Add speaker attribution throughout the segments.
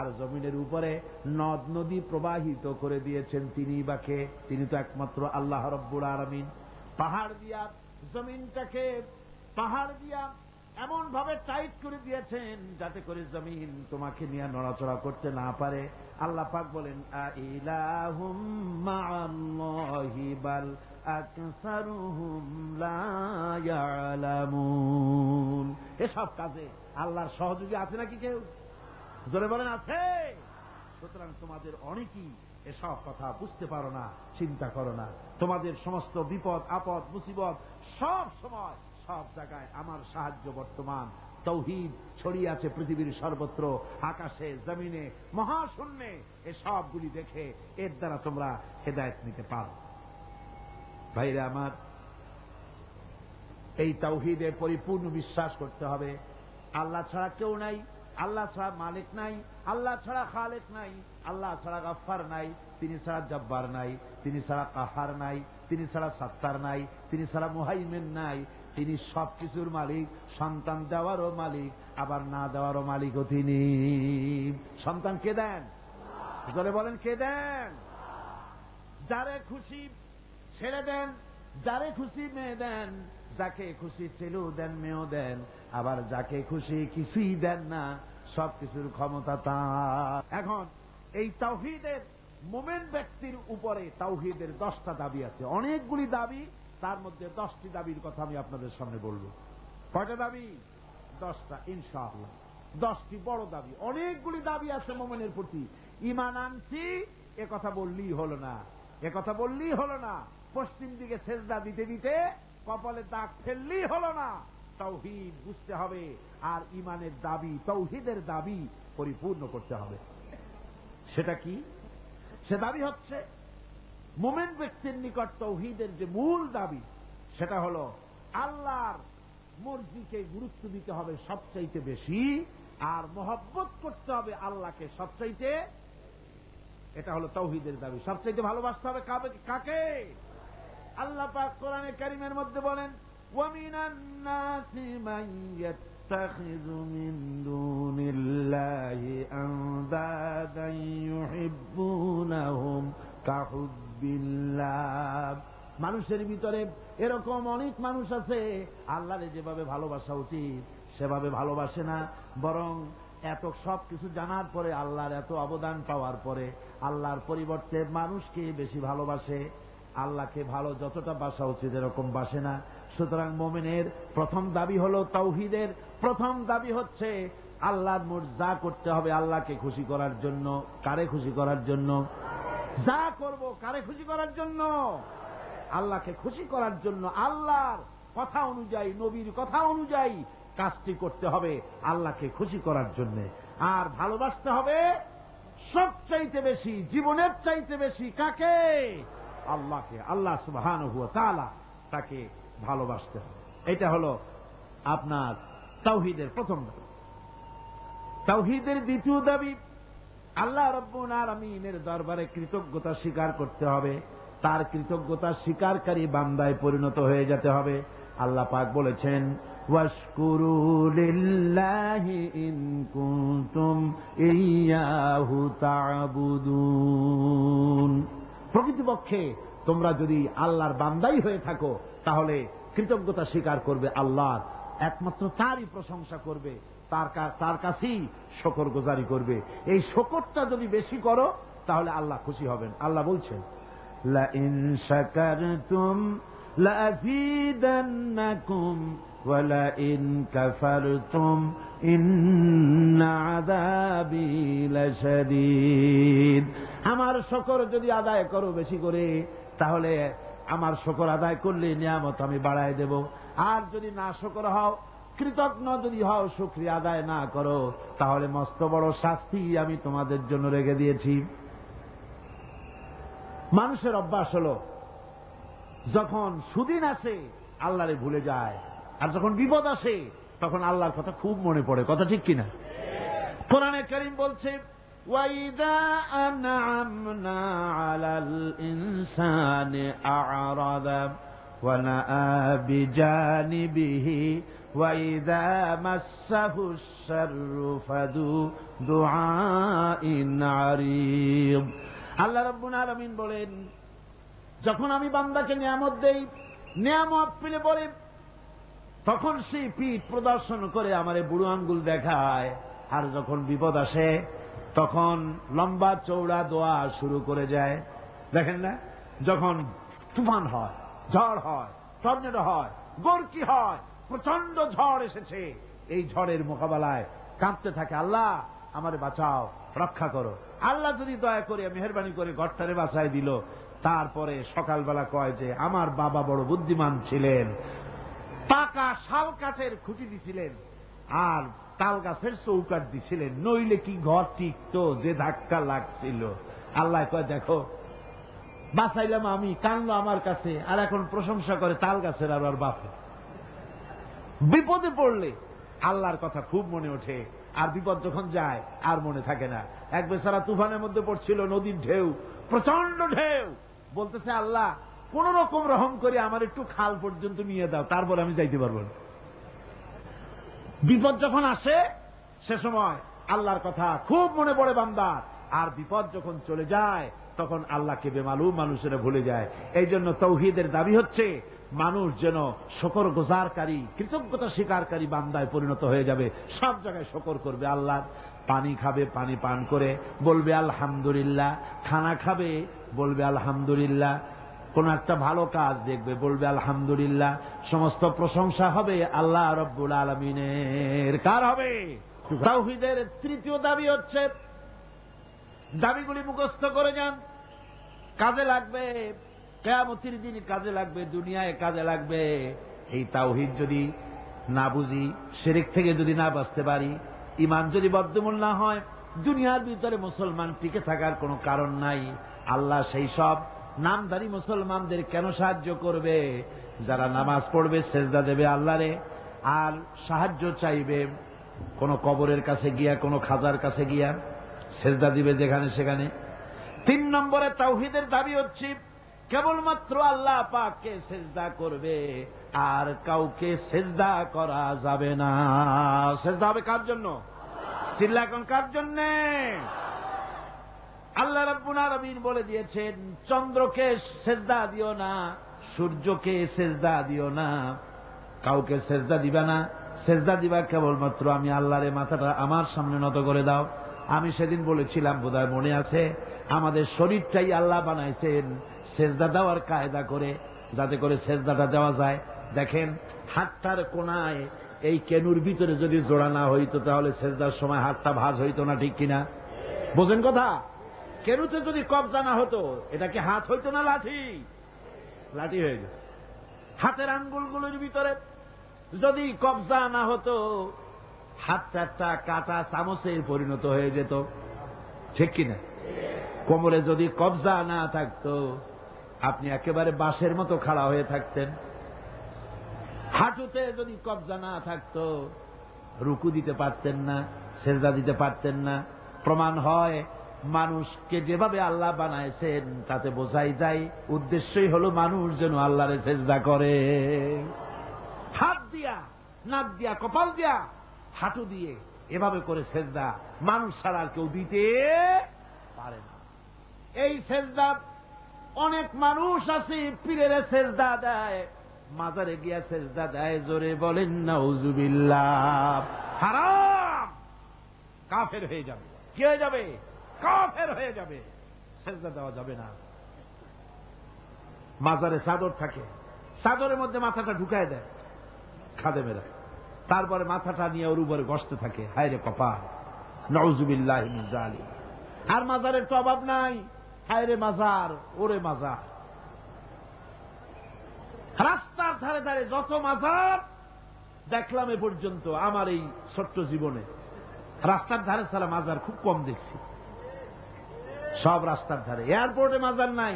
Speaker 1: আর জমিনের উপরে নদ নদী প্রবাহিত করে দিয়েছেন তিনি বা কে? তিনি তো একমাত্র আল্লাহ রব্বুল আলামিন। পাহাড় দিয়া জমিনটাকে পাহাড় দিয়া এমন ভাবে টাইট করে দিয়েছেন যাতে করে জমিন তোমাকে নিয়ে নড়াচড়া করতে না পারে। আল্লাহ পাক বলেন আইলাহুম মাআল্লাহি বাল আকসারুহুম লা ইয়ালামুন। এসব কাজে আল্লাহর সহযোগী আছে নাকি কেউ? জোরে বলেন আছে। সুতরাং তোমাদের অনেকেই এসব কথা বুঝতে পারো না, চিন্তা করো না। তোমাদের সমস্ত বিপদ আপদ মুসিবত সব সময় সব জায়গায় আমার সাহায্য বর্তমান। তাওহীদ ছড়িয়ে আছে পৃথিবীর সর্বত্র, আকাশে জমিনে মহাশূন্যে। এসবগুলি দেখে এর দ্বারা তোমরা হেদায়েত নিতে পারো। ভাইরা আমার, এই তাওহীদে পরিপূর্ণ বিশ্বাস করতে হবে। আল্লাহ ছাড়া কেউ নাই, আল্লাহ ছাড়া মালিক নাই, আল্লাহ ছাড়া খালেক নাই, আল্লাহ ছাড়া গাফফার নাই, তিনি ছাড়া জব্বার নাই, তিনি ছাড়া কাহার নাই, তিনি ছাড়া সাত্তার নাই, তিনি ছাড়া মুহাইমিন নাই। তিনি সবকিছুর মালিক, সন্তান দেওয়ারও মালিক, আবার না দেওয়ারও মালিকও তিনি। সন্তান কে দেন? জোরে বলেন কে দেন? যারে খুশি ছেড়ে দেন, যারে খুশি মেয়ে দেন, যাকে খুশি ছেলেও দেন মেয়েও দেন, আবার যাকে খুশি কিছুই দেন না। সবকিছুর ক্ষমতা তার। এখন এই তাওহীদের মুমিন ব্যক্তির উপরে তাওহীদের 10টা দাবি আছে, অনেকগুলি দাবি। তার মধ্যে 10টি দাবির কথা আমি আপনাদের সামনে বলবো। কয়টা দাবি? 10টা ইনশাআল্লাহ। 10টি বড় দাবি, অনেকগুলি দাবি আছে মুমিনের প্রতি। ঈমান আনছি এ কথা বললেই হলো না, এ কথা বললেই হলো না। পশ্চিম দিকে সেজদা দিতে দিতে কপালে দাগ ফেললেই হলো না। তাওহীদ বুঝতে হবে, আর ঈমানের দাবি, তাওহীদের দাবি পরিপূর্ণ করতে হবে। সেটা কি? সে দাবি হচ্ছে মুমিন ব্যক্তির নিকট তাওহীদের যে মূল দাবি, সেটা হলো আল্লাহর মর্জিকে গুরুত্ব দিতে হবে সবচাইতে বেশি, আর মহব্বত করতে হবে আল্লাহকে সবচাইতে। এটা হলো তাওহীদের দাবি। সবচাইতে ভালোবাসতে হবে কাকে? আল্লাহ পাক কোরআনে কারীমের মধ্যে বলেন ওয়ামিনান নাসি মান ইয়াত্তাখিযু মিন দুনিল্লাহি আনদাদান ইউহিব্বুনাহুম কাহুব্বিল্লাহ। মানুষের ভিতরে এরকম অনেক মানুষ আছে, আল্লাহরে যেভাবে ভালোবাসা উচিত সেভাবে ভালোবাসে না, বরং এত সব কিছু জানার পরে, আল্লাহর এত অবদান পাওয়ার পরে আল্লাহর পরিবর্তে মানুষকে বেশি ভালোবাসে। আল্লাহকে ভালো যতটা বাসা উচিত এরকম বাসে না। সুতরাং মুমিনের প্রথম দাবি হলো, তাওহীদের প্রথম দাবি হচ্ছে আল্লাহর যা করতে হবে আল্লাহকে খুশি করার জন্য। কারে খুশি করার জন্য? যা করব কারে খুশি করার জন্য? আল্লাহকে খুশি করার জন্য। আল্লাহর কথা অনুযায়ী, নবীর কথা অনুযায়ী কাজটি করতে হবে আল্লাহকে খুশি করার জন্য। আর ভালোবাসতে হবে সবচাইতে বেশি, জীবনের চাইতে বেশি কাকে? আল্লাহকে। আল্লাহ সুবহানাহু ওয়া তাআলা, তাকে ভালোবাসতে হবে। এটা হলো আপনার তাওহীদের প্রথম দাবি। তাওহীদের দ্বিতীয় দাবি, আল্লাহ রাব্বুল আলামিনের দরবারে কৃতজ্ঞতা স্বীকার করতে হবে। তার কৃতজ্ঞতা স্বীকারকারী বান্দায় পরিণত হয়ে যেতে হবে। আল্লাহ পাক বলেছেন ওয়াশকুরু লিল্লাহি ইন কুনতুম ইয়্যাহু তা'বুদুন। প্রকৃতপক্ষে তোমরা যদি আল্লাহর বান্দাই হয়ে থাকো তাহলে কৃতজ্ঞতা স্বীকার করবে আল্লাহর, একমাত্র তারই প্রশংসা করবে, তার কাছেই শুকরগুজারি করবে। এই শুকরটা যদি বেশি করো তাহলে আল্লাহ খুশি হবেন। আল্লাহ বলছেন লা ইন শাকারতুম লাযীদান্নাকুম ওয়া লা ইন কাফারতুম ইন্না আযাবী লাশাদীদ। আমার শুকর যদি আদায় করো বেশি করে, তাহলে আমার শুকর আদায় করলে নিয়ামত আমি বাড়ায় দেব। আর যদি না শুকর হও, কৃতজ্ঞ যদি হও, শুকরিয়া আদায় না করো, তাহলে মস্ত বড় শাস্তি আমি তোমাদের জন্য রেখে দিয়েছি। মানুষের অভ্যাস হলো যখন সুদিন আসে আল্লাহরে ভুলে যায়, আর যখন বিপদ আসে তখন আল্লাহর কথা খুব মনে পড়ে। কথা ঠিক কিনা? কোরআনে কারীম বলছে ওয়াইদা আনআমনা আলাল ইনসানি আ'রাদা ওয়া নাআ বিজানিবিহি وَإِذَا مَسَّهُ الشَّرُّ فَذُو دُعَاءٍ عَرِيضٍ। আল্লাহ রাব্বুল আলামিন বলেন, যখন আমি বান্দাকে নিয়ামত দেই, নিয়ামত পেলে পরে তখন সে পিঠ প্রদর্শন করে আমারে বুড়ো আঙ্গুল দেখায়, আর যখন বিপদ আসে তখন লম্বা চৌড়া দোয়া শুরু করে যায়। দেখেন না, যখন তুফান হয়, ঝড় হয়, টর্নেডো হয়, গর্কি হয়, প্রচন্ড ঝড় এসেছে, এই ঝড়ের মোকাবেলায় কাঁদতে থাকে, আল্লাহ আমারে বাঁচাও, রক্ষা করো। আল্লাহ যদি দয়া করে মেহেরবানি করে ঘরটারে বাঁচায় দিল, তারপরে সকালবেলা কয় যে আমার বাবা বড় বুদ্ধিমান ছিলেন, পাকা শাল কাঠের খুঁটি দিছিলেন আর তাল গাছের চৌকাঠ দিছিলেন, নইলে কি ঘর টিকতো, যে ধাক্কা লাগছিল। আল্লাহ কয় দেখো বাঁচাইলাম আমি, কানলো আমার কাছে, আর এখন প্রশংসা করে তাল গাছের আর ওর বাপে। বিপদে পড়লে আল্লাহর কথা খুব মনে ওঠে, আর বিপদ যখন যায় আর মনে থাকে না। এক বেচারা তুফানের মধ্যে পড়ছিল, নদীর ঢেউ, প্রচন্ড ঢেউ, বলতেছে আল্লাহ কোন রকম রহম করে আমার একটু খাল পর্যন্ত নিয়ে দাও, তারপর আমি যাইতে পারবো না। বিপদ যখন আসে সে সময় আল্লাহর কথা খুব মনে পড়ে বান্দার, আর বিপদ যখন চলে যায় তখন আল্লাহকে বেমালুম মানুষেরা ভুলে যায়। এই জন্য তাওহীদের দাবি হচ্ছে মানুষ যেন শকর গুজারকারী, কৃতজ্ঞতা স্বীকারকারী বান্দায় পরিণত হয়ে যাবে, সব জায়গায় শকর করবে আল্লাহ। পানি খাবে, পানি পান করে বলবে আলহামদুলিল্লাহ, খানা খাবে বলবে আলহামদুলিল্লাহ, কোন একটা ভালো কাজ দেখবে বলবে আলহামদুলিল্লাহ। সমস্ত প্রশংসা হবে আল্লাহ রব্বুল আলামিনের। কার হবে? তাওহীদের তৃতীয় দাবি হচ্ছে, দাবিগুলি মুখস্থ করে যান, কাজে লাগবে, কিয়ামতের দিন কাজে লাগবে, দুনিয়ায় কাজে লাগবে। এই তাওহীদ যদি না বুঝি, শিরক থেকে যদি না বাঁচতে পারি, ঈমান যদি বদ্ধমূল না হয়, দুনিয়ার ভিতরে মুসলমান টিকে থাকার কোনো কারণ নাই। আল্লাহ সেই সব নামধারী মুসলমানদের কেন সাহায্য করবে যারা নামাজ পড়বে, সেজদা দেবে আল্লাহরে, আর সাহায্য চাইবে কোন কবরের কাছে গিয়া, কোন খাজার কাছে গিয়া সেজদা দিবে যেখানে সেখানে। 3 নম্বরে তাওহীদের দাবি হচ্ছে কেবলমাত্র আল্লাহ পাককে সেজদা করবে, আর কাউকে সেজদা করা যাবে না। সেজদা হবে কার জন্য? চিল্লা এখন কার জন্য? আল্লাহ রাব্বুল আলামিন বলে দিয়েছেন, চন্দ্রকে সেজদা দিও না, সূর্যকে সেজদা দিও না, কাউকে সেজদা দিবা না। সেজদা দিবা কেবলমাত্র আমি আল্লাহরে, মাথাটা আমার সামনে নত করে দাও। আমি সেদিন বলেছিলাম, বোধহয় মনে আছে, আমাদের শরীরটাই আল্লাহ বানাইছেন সেজদা দেওয়ার কায়দা করে, যাতে করে সেজদাটা দেওয়া যায়। দেখেন হাতটার কোনায় এই কেনুর ভিতরে যদি জোড়া না হইতো তাহলে সেজদার সময় হাতটা ভাঁজ হইতো না, ঠিক কিনা? বোঝেন কথা? কেনুতে যদি কবজা না হতো, এটা কি হাত হইতো না লাঠি? লাঠি হয়ে যেত। হাতের আঙ্গুলগুলোর ভিতরে যদি কবজা না হতো, হাত চারটা কাটা চামচের পরিণত হয়ে যেত, ঠিক কিনা? কোমরে যদি কবজা না থাকতো, আপনি একেবারে বাঁশের মতো খাড়া হয়ে থাকতেন। হাঁটুতে যদি কবজা না থাকতো, রুকু দিতে পারতেন না, সেজদা দিতে পারতেন না। প্রমাণ হয় মানুষকে যেভাবে আল্লাহ বানাইছেন তাতে বোঝাই যায় উদ্দেশ্যই হলো মানুষ যেন আল্লাহরে সেজদা করে। হাত দিয়া, নাক দিয়া, কপাল দিয়া, হাঁটু দিয়ে এভাবে করে সেজদা মানুষ ছাড়া আর কেউ দিতে পারে না। এই সেজদা অনেক মানুষ আছে পীরের সেজদা দেয়, মাজারে গিয়া সেজদা দেয়, জোরে বলেন নাউজুবিল্লাহ। হারাম, কাফের হয়ে যাবে। কি হয়ে যাবে? কাফের হয়ে যাবে। সেজদা দেওয়া যাবে না। মাজারে চাদর থাকে, চাদরের মধ্যে মাথাটা ঢুকায় দেয় খাদেমেরা, তারপরে মাথাটা নিয়ে ওর উপরে বসতে থাকে। হায় রে কপাল, নাউজুবিল্লাহি মিন যালিক। আর মাজারের তো অভাব নাই। হায় রে মাজার, ওরে মাজার। রাস্তার ধারে ধারে যত মাজার দেখলাম এ পর্যন্ত আমার এই ছোট্ট জীবনে, রাস্তার ধারে ছাড়া মাজার খুব কম দেখছি। সব রাস্তার ধারে। এয়ারপোর্টে মাজার নাই,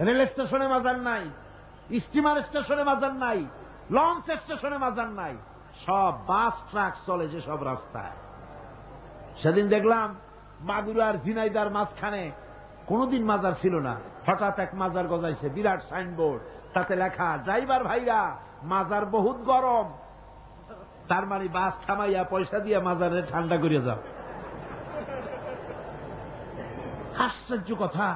Speaker 1: রেল স্টেশনে মাজার নাই, স্টিমার স্টেশনে মাজার নাই, লঞ্চ স্টেশনে মাজার নাই, সব বাস ট্রাক চলে যে সব রাস্তায়। সেদিন দেখলাম মাগুরার ঝিনাইদার মাঝখানে কোনদিন মাজার ছিল না, হঠাৎ এক মাজার গজাইছে, বিরাট সাইনবোর্ড, তাতে লেখা, ড্রাইভার ভাইরা মাজার বহুত গরম, তার মানে বাস থামাইয়া পয়সা দিয়া মাজারে ঠান্ডা করে যাও। আশ্চর্য কথা।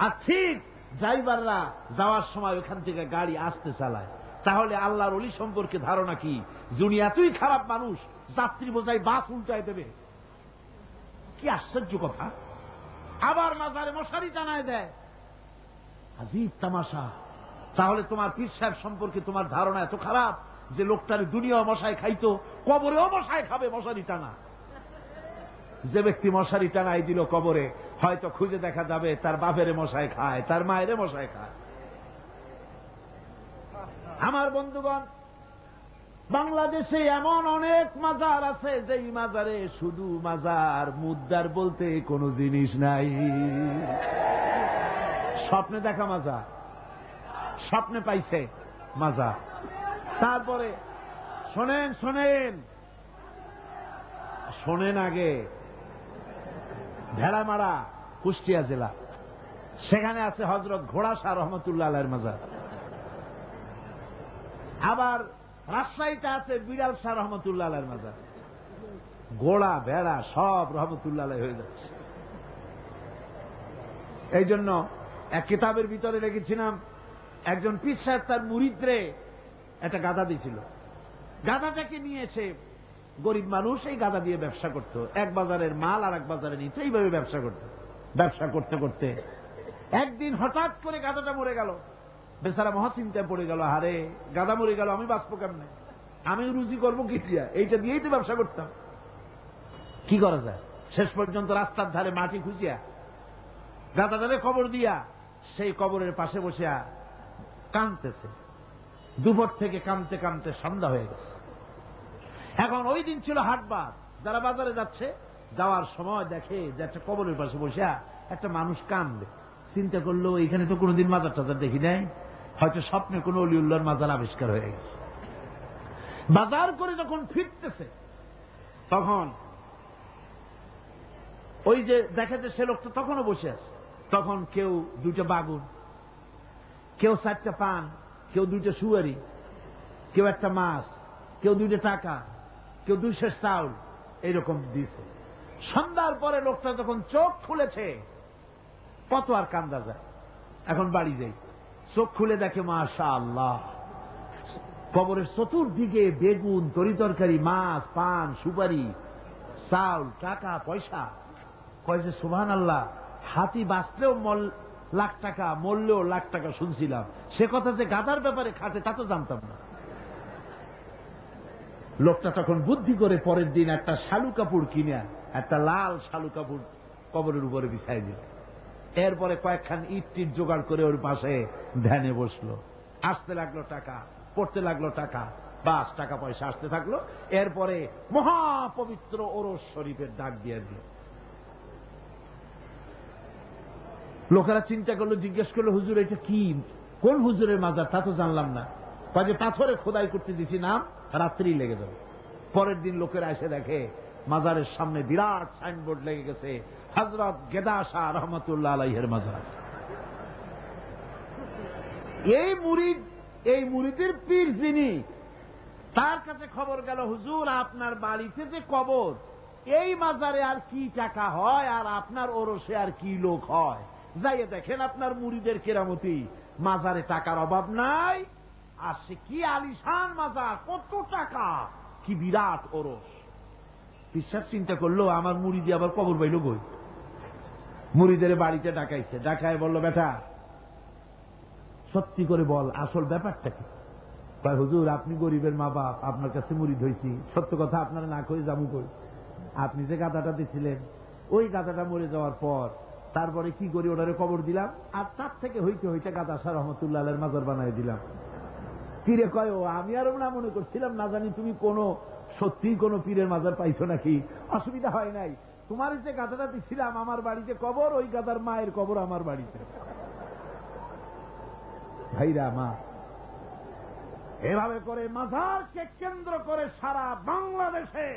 Speaker 1: আর ঠিক ড্রাইভাররা যাওয়ার সময় ওখান থেকে গাড়ি আসতে চালায়। তাহলে আল্লাহর ওলি সম্পর্কে ধারণা কি? যিনি এতই খারাপ মানুষ, যাত্রী বোঝাই বাস উল্টায় দেবে। কি আশ্চর্য কথা। আবার মাজারে মশারি টানায় দেয়। আজীব তামাশা। তাহলে তোমার পীর সাহেব সম্পর্কে তোমার ধারণা এত খারাপ যে লোকটার দুনিয়াও মশায় খাইতো, কবরেও মশায় খাবে মশারি টানা। যে ব্যক্তি মশারি টানাই দিল কবরে, হয়তো খুঁজে দেখা যাবে তার বাপের মশায় খায়, তার মায়ের মশায় খায়। আমার বন্ধুগণ, বাংলাদেশে এমন অনেক মাজার আছে যেই মাজারে শুধু মাজার, মুদ্দার বলতে কোনো জিনিস নাই। স্বপ্নে দেখা মাজার, স্বপ্নে পাইছে মাজার। তারপরে শোনেন শোনেন শোনেন আগে, ভেড়ামারা কুষ্টিয়া জেলা, সেখানে আছে হযরত ঘোড়া শাহ রহমতুল্লাহ আলাইহির মাজার। আবার রাজশাহীতে আছে বিড়াল শাহ রহমতুল্লাহ আলাইহির মাজার। ঘোড়া ভেড়া সব রহমতুল্লাহ আলাইহি হয়ে যাচ্ছে। এই জন্য এক কিতাবের ভিতরে লিখেছিলাম, একজন পীর সাহেব তার মুরিদরে একটা গাধা দিয়েছিল। গাধাটাকে নিয়ে এসে গরিব মানুষ এই গাধা দিয়ে ব্যবসা করত। এক বাজারের মাল আর এক বাজারে নিত, এইভাবে ব্যবসা করত। ব্যবসা করতে করতে একদিন হঠাৎ করে গাধাটা মরে গেল। বেচারা মহাচিন্তায় পড়ে গেল, হারে গাধা মরে গেল, আমি বাঁচবো কেমনে, আমি রুজি করবো কি দিয়া, এইটা দিয়েই তো ব্যবসা করতাম, কি করা যায়। শেষ পর্যন্ত রাস্তার ধারে মাটি খুঁজিয়া গাধাটারে কবর দিয়া সেই কবরের পাশে বসিয়া কাঁদতেছে। দুপুর থেকে কাঁদতে কাঁদতে সন্ধ্যা হয়ে গেছে। এখন ওই দিন ছিল হাটবার। যারা বাজারে যাচ্ছে, যাওয়ার সময় দেখে যে একটা কবরের পাশে বসিয়া একটা মানুষ কাঁদবে। চিন্তা করলো এখানে তো কোনোদিন মাজার টাজার দেখি নাই, হয়তো স্বপ্নে কোনো অলিউল্লাহর মাজার আবিষ্কার হয়ে গেছে। বাজার করে যখন ফিরতেছে তখন ওই যে দেখে যে সে লোকটা তখনও বসে আছে। তখন কেউ দুইটা বাগুন, কেউ 4টা পান, কেউ 2টা সুয়ারি, কেউ একটা মাছ, কেউ 2টা টাকা, কেউ 2 সের চাউল, এইরকম দিয়েছে। সন্ধ্যার পরে লোকটা যখন চোখ খুলেছে, কত আর কান্দা যায়। এখন বাড়ি যাই, চোখ খুলে দেখে মাশাআল্লাহ কবরের চতুর্দিকে বেগুন, তরি তরকারি, মাছ, পান, সুপারি, চাউল, টাকা, পয়সা। কয় যে সুবহানাল্লাহ, হাতি বাঁচলেও লাখ টাকা, মরলেও লাখ টাকা শুনছিলাম, সে কথা যে গাধার ব্যাপারে খাটে তা তো জানতাম না। লোকটা তখন বুদ্ধি করে পরের দিন একটা শালু কাপড় কিনে, একটা লাল শালু কাপড় কবরের উপরে বিছাই দিল। এরপরে কয়েকখান ইট টিট জোগাড় করে ওর পাশে ধ্যানে বসলো। আসতে লাগলো টাকা, পড়তে লাগলো টাকা, বাস টাকা পয়সা আসতে থাকলো। এরপরে মহাপবিত্র ওরস শরীফের ডাক দিয়ে দিল। লোকেরা চিন্তা করলো, জিজ্ঞেস করলো, হুজুর এটা কি, কোন হুজুরের মাজার, তা তো জানলাম না। কাজে পাথরে খোদাই করতে দিছি, নাম রাত্রি লেগে যাবে। পরের দিন লোকেরা এসে দেখে মাজারের সামনে বিরাট সাইনবোর্ড লেগে গেছে, হযরত গেদা শাহ রহমতুল্লাহ আলাইহির মাজার। এই মুরিদের পীর যিনি, তার কাছে খবর গেল, হুজুর আপনার বাড়িতে যে কবর, এই মাজারে আর কি টাকা হয়, আর আপনার ওরসে আর কি লোক হয়, যাইয়ে দেখেন আপনার মুরিদের কেরামতি। মাজারে টাকার অভাব নাই, আর সে কি আলিশান মাজার, কত টাকা, কি বিরাট ওরস। বিশ্বাস চিন্তা করলো, আমার মুরিদি আবার কবর পাইল কই। মুরিদের বাড়িতে ডাকাইছে, ডাকায় বলল, বেটা সত্যি করে বল আসল ব্যাপারটা কি। কয় হুজুর আপনি গরিবের মা বাপ, আপনার কাছে মুরিদ হয়েছি, সত্য কথা আপনারা না কই জামু কই। আপনি যে গাধাটা দিছিলেন, ওই গাধাটা মরে যাওয়ার পর তারপরে কি করি, ওটারে কবর দিলাম, আর তার থেকে হইতে হইতে গাদা শাহ রহমতুল্লাহ আলাইহির মাজার বানাই দিলাম। পীরে কয়, ও আমি আরো না মনে করছিলাম, না জানি তুমি কোনো সত্যি কোনো পীরের মাজার পাইছো নাকি। অসুবিধা হয় নাই, তোমার যে গাধাটা দিছিলাম আমার বাড়িতে কবর, ওই গাধার মায়ের কবর আমার বাড়িতে। ভাইরা মা, এভাবে করে মাজারকে কেন্দ্র করে সারা বাংলাদেশে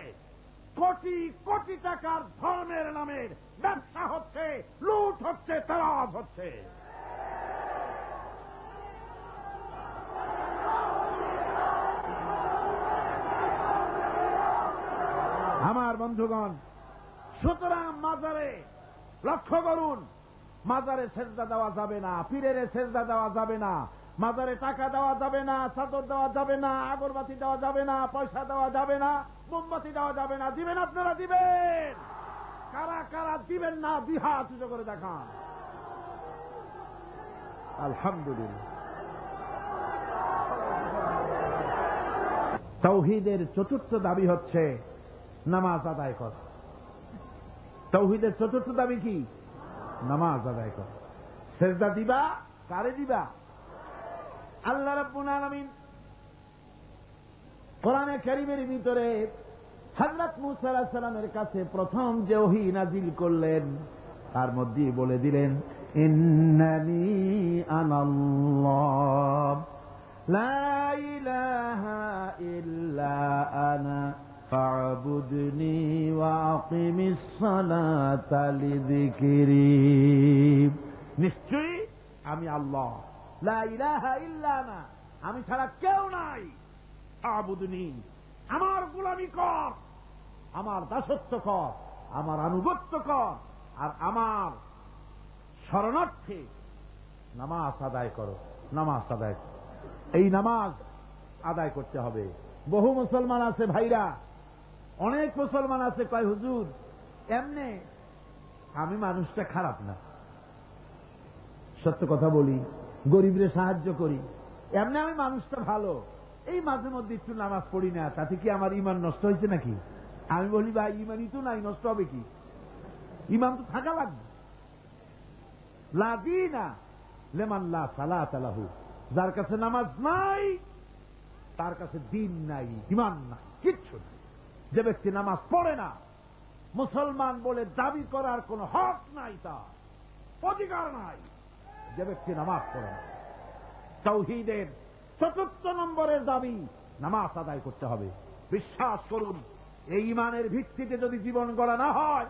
Speaker 1: কোটি কোটি টাকার ধর্মের নামে ব্যবসা হচ্ছে, লুট হচ্ছে, তালাশ হচ্ছে। বন্ধুগণ, সুতরাং মাজারে লক্ষ্য করুন, মাজারে সেজদা দেওয়া যাবে না, পীরের সেজদা দেওয়া যাবে না, মাজারে টাকা দেওয়া যাবে না, চাদর দেওয়া যাবে না, আগরবাতি দেওয়া যাবে না, পয়সা দেওয়া যাবে না, মোমবাতি দেওয়া যাবে না। দিবেন আপনারা? দিবেন? কারা কারা দিবেন না দুই হাত উঁচু করে দেখান। আলহামদুলিল্লাহ। তাওহীদের চতুর্থ দাবি হচ্ছে নামাজ আদায় কর। তাওহীদের চতুর্থ দাবি কি? নামাজ আদায় কর। সেজদা দিবা, কারে দিবা? আল্লাহ রাব্বুল আলামিন কোরআনে কারীমের ভিতরে হযরত মুসা আলাইহিস সালামের কাছে প্রথম যে ওহী নাজিল করলেন তার মধ্যে বলে দিলেন, ইন্নানি আনাল্লাহ লা ইলাহা ইল্লা আনা ফা'বুদনি ওয়া আকিমিস সালাতা লিযিকরি। নিশ্চয়ই আমি আল্লাহ, লা ইলাহা ইল্লা আনা, আমি ছাড়া কেউ নাই। ফা'বুদনি, আমার গোলামি কর, আমার দাসত্ব কর, আমার আনুগত্য কর, আর আমার শরণার্থে নামাজ আদায় করো। নামাজ আদায় করো, এই নামাজ আদায় করতে হবে। বহু মুসলমান আছে ভাইরা, অনেক মুসলমান আছে কয় হুজুর এমনে আমি মানুষটা খারাপ না, সত্য কথা বলি, গরিবরে সাহায্য করি, এমনি আমি মানুষটা ভালো, এই মাঝে মধ্যে একটু নামাজ পড়ি না, তাতে কি আমার ইমান নষ্ট হয়েছে নাকি? আমি বলি ভাই ইমানই তো নাই, নষ্ট হবে কি? ইমান তো থাকা লাগবে। লা দীনা লিমান লা সালাতা লাহু, যার কাছে নামাজ নাই তার কাছে দিন নাই, ইমান নাই, কিচ্ছু নাই। যে ব্যক্তি নামাজ পড়ে না, মুসলমান বলে দাবি করার কোন হক নাই, তার অধিকার নাই। যে ব্যক্তি নামাজ পড়ে না, তাওহীদের চতুর্থ নম্বরের দাবি নামাজ আদায় করতে হবে। বিশ্বাস করুন, এই ইমানের ভিত্তিতে যদি জীবন গড়া না হয়,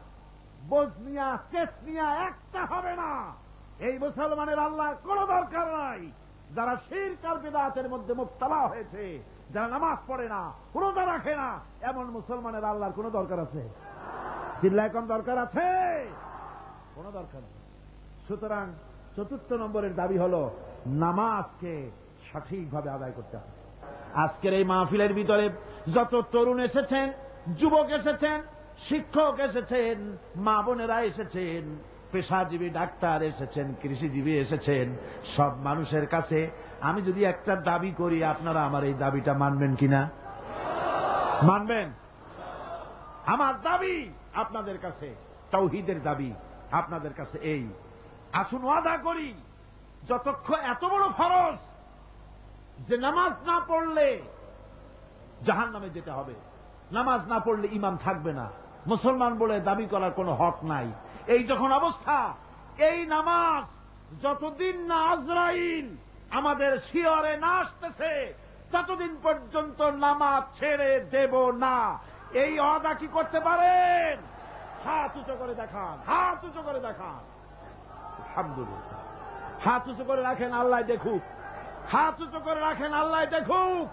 Speaker 1: বজনিয়া চেচনিয়া একটা হবে না। এই মুসলমানের আল্লাহর কোন দরকার নাই। যারা শিরক আর বিদআতের মধ্যে মুবতালা হয়েছে, যারা নামাজ পড়ে না, রোজা রাখে না, এমন মুসলমানের আল্লাহর কোন দরকার আছে? চিল্লায় কোন দরকার আছে? কোন দরকার নেই। সুতরাং চতুর্থ নম্বরের দাবি হল নামাজকে সঠিকভাবে আদায় করতে হবে। আজকের এই মাহফিলের ভিতরে যত তরুণ এসেছেন, যুবক এসেছেন, শিক্ষক এসেছেন, মা বোনেরা এসেছেন, পেশাজীবী ডাক্তার এসেছেন, কৃষিজীবী এসেছেন, সব মানুষের কাছে আমি যদি একটা দাবি করি, আপনারা আমার এই দাবিটা মানবেন কিনা? মানবেন? আমার দাবি আপনাদের কাছে, তাওহীদের দাবি আপনাদের কাছে এই, আসুন ওয়াদা করি, যতক্ষণ এত বড় ফরজ যে নামাজ না পড়লে জাহান্নামে যেতে হবে, নামাজ না পড়লে ঈমান থাকবে না, মুসলমান বলে দাবি করার কোনো হক নাই, এই যখন অবস্থা, এই নামাজ যতদিন না আজরাইল আমাদের শিয়রে না আসতেছে ততদিন পর্যন্ত নামাজ ছেড়ে দেব না। এই ওয়াদা কি করতে পারেন? হাত উঁচু করে দেখান, হাত উঁচু করে দেখান। আলহামদুলিল্লাহ। হাত উঁচু করে রাখেন, আল্লাহ দেখুক। হাত উঁচু করে রাখেন, আল্লাহ দেখুক।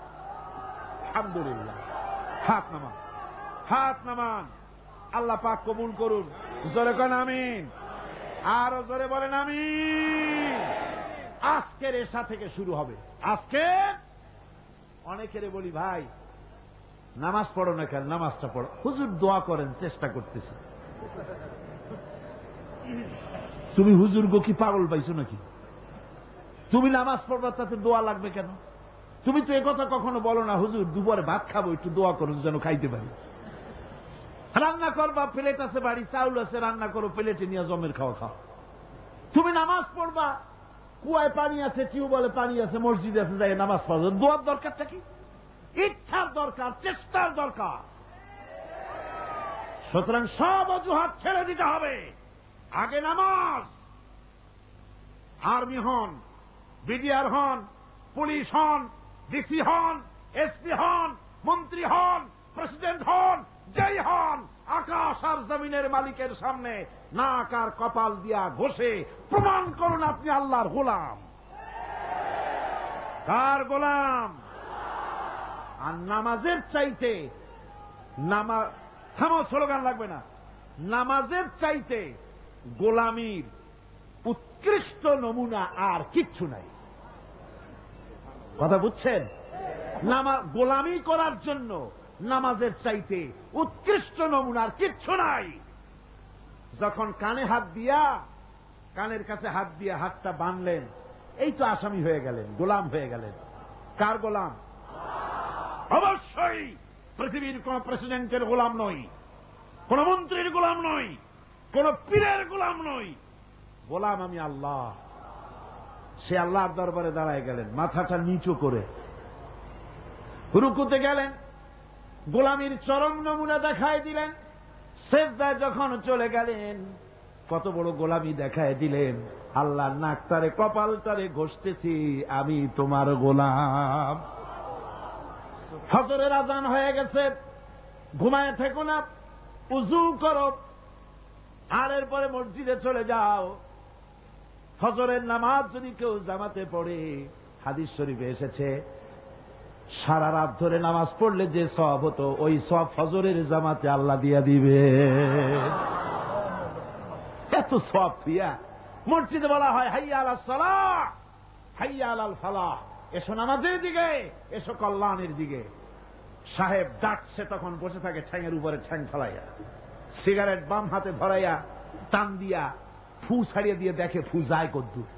Speaker 1: আলহামদুলিল্লাহ। হাত নামান, হাত নামান। আল্লাহ পাক কবুল করুন। জোরে করেন আমিন, আরো জোরে বলেন আমিন। আজকের এশা থেকে শুরু হবে। আজকে অনেকেরে বলি, ভাই নামাজ পড়ো না কেন? নামাজটা পড়ো। হুজুর দোয়া করেন, চেষ্টা করতেছে। তুমি হুজুর গো কি পাগল পাইছো নাকি? তুমি নামাজ পড়বা, তাতে দোয়া লাগবে কেন? তুমি তো একথা কখনো বলো না, হুজুর দুপুরে ভাত খাবো, একটু দোয়া করুন যেন খাইতে পারি। রান্না করবা, প্লেট আছে বাড়ি, চাউল আছে, রান্না করো, প্লেটে নিয়ে জমের খাওয়া খাও। তুমি নামাজ পড়বা, কুয়ায় পানি আছে, টিউবওয়েলে পানি আছে, মসজিদ আছে, যাই নামাজ পড়ো। দোয়ার দরকারটা কি? ইচ্ছার দরকার, চেষ্টার দরকার। সুতরাং সব অজুহাত ছেড়ে দিতে হবে। আগে নামাজ। আর্মি হন, বিডিআর হন, পুলিশ হন, ডিসি হন, এসপি হন, মন্ত্রী হন, প্রেসিডেন্ট হন, যেই হন, আকাশ আর জমিনের মালিকের সামনে নাক আর কপাল দিয়া ঘষে প্রমাণ করুন আপনি আল্লাহর গোলাম। কার গোলাম? আর নামাজের চাইতে থামো, স্লোগান লাগবে না। নামাজের চাইতে গোলামির উৎকৃষ্ট নমুনা আর কিচ্ছু নাই। কথা বুঝছেন? গোলামি করার জন্য নামাজের চাইতে উৎকৃষ্ট নমুনার কিচ্ছু নাই। যখন কানে হাত দিয়া, কানের কাছে হাত দিয়ে হাতটা বাঁধলেন, এই তো আসামি হয়ে গেলেন, গোলাম হয়ে গেলেন। কার গোলাম? অবশ্যই পৃথিবীর কোন প্রেসিডেন্টের গোলাম নই, কোন মন্ত্রীর গোলাম নই, কোন পীরের গোলাম নই। গোলাম আমি আল্লাহ। সে আল্লাহর দরবারে দাঁড়ায় গেলেন, মাথাটা নিচু করে রুকুতে গেলেন, গোলামির চরম নমুনা দেখায় দিলেন। সেজদায় যখন চলে গেলেন, কত বড় গোলামি দেখায় দিলেন। আল্লাহ নাকটারে কপালটারে ঘষতেছি, আমি তোমার গোলাম। ফজরের আজান হয়ে গেছে, ঘুমায় থেকো না, উযু করো, আর এরপরে মসজিদে চলে যাও। ফজরের নামাজ যদি কেউ জামাতে পড়ে, হাদিস শরীফে এসেছে, সারা রাত ধরে নামাজ পড়লে যে সওয়াব হতো, ওই সওয়াব ফজরের জামাতে আল্লাহ দিয়া দিবে। এত সওয়াব দিয়া মসজিদে বলা হয় হাইয়া আলাস সালাহ, হাইয়া আলাল ফালাহ, এসো নামাজের দিকে, এসো কল্যাণের দিকে। সাহেব ডাকছে, তখন বসে থাকে ঠ্যাঙের উপরে ঠ্যাং ফেলাইয়া, সিগারেট বাম হাতে ধরাইয়া টান দিয়া ফু ছাড়িয়ে দিয়ে দেখে ফু যায় কদ্দুর।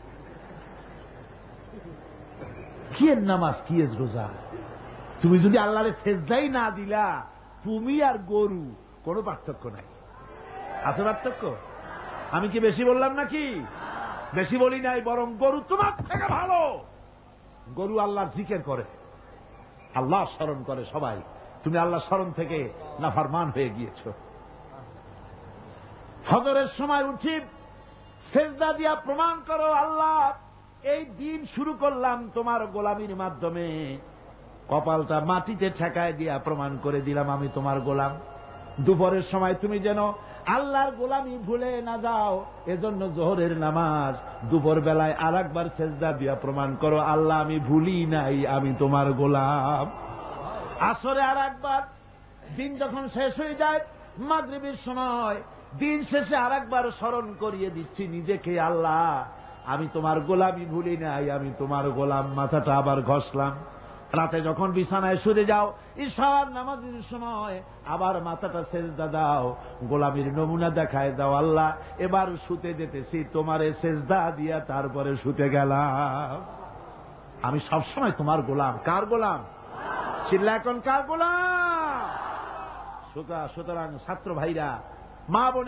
Speaker 1: কি এর নামাজ, কি এর রোজা? তুমি যদি আল্লাহরে সেজদাই না দিলা, তুমি আর গরু কোনো পার্থক্য নাই। আছে পার্থক্য? আমি কি বেশি বললাম নাকি? বেশি বলি নাই, বরং গরু তোমার থেকে ভালো। গরু আল্লাহর জিকির করে, আল্লাহ স্মরণ করে সবাই। তুমি আল্লাহ স্মরণ থেকে নাফরমান হয়ে গিয়েছ। ফজরের সময় উঠি, সেজদা দিয়া প্রমাণ করো, আল্লাহ এই দিন শুরু করলাম তোমার গোলামির মাধ্যমে। কপালটা মাটিতে ঠেকায় দিয়া প্রমাণ করে দিলাম আমি তোমার গোলাম। দুপুরের সময় তুমি যেন আল্লাহর গোলামি ভুলে না যাও, এজন্য জোহরের নামাজ দুপুর বেলায় আর একবার সেজদা দিয়া প্রমাণ করো, আল্লাহ আমি ভুলি নাই, আমি তোমার গোলাম। আসরে আর একবার, দিন যখন শেষ হয়ে যায় মাগরিবের সময়, দিন শেষে আর একবার স্মরণ করিয়ে দিচ্ছি নিজেকে, আল্লাহ আমি তোমার গোলামি ভুলি নাই, আমি তোমার গোলাম। মাথাটা আবার ঘষলাম। রাতে যখন বিছানায় শুতে যাও, ইশার নামাজের সময় আবার মাথাটা সেজদা দাও, গোলামির নমুনা দেখায় দাও, আল্লাহ এবার শুতে যেতেছি, তোমারে সেজদা দিয়া তারপরে শুতে গেলাম। আমি সবসময় তোমার গোলাম। কার গোলাম? চিল্লা এখন, কার গোলাম? সুতরাং ছাত্র ভাইরা, মা বোনের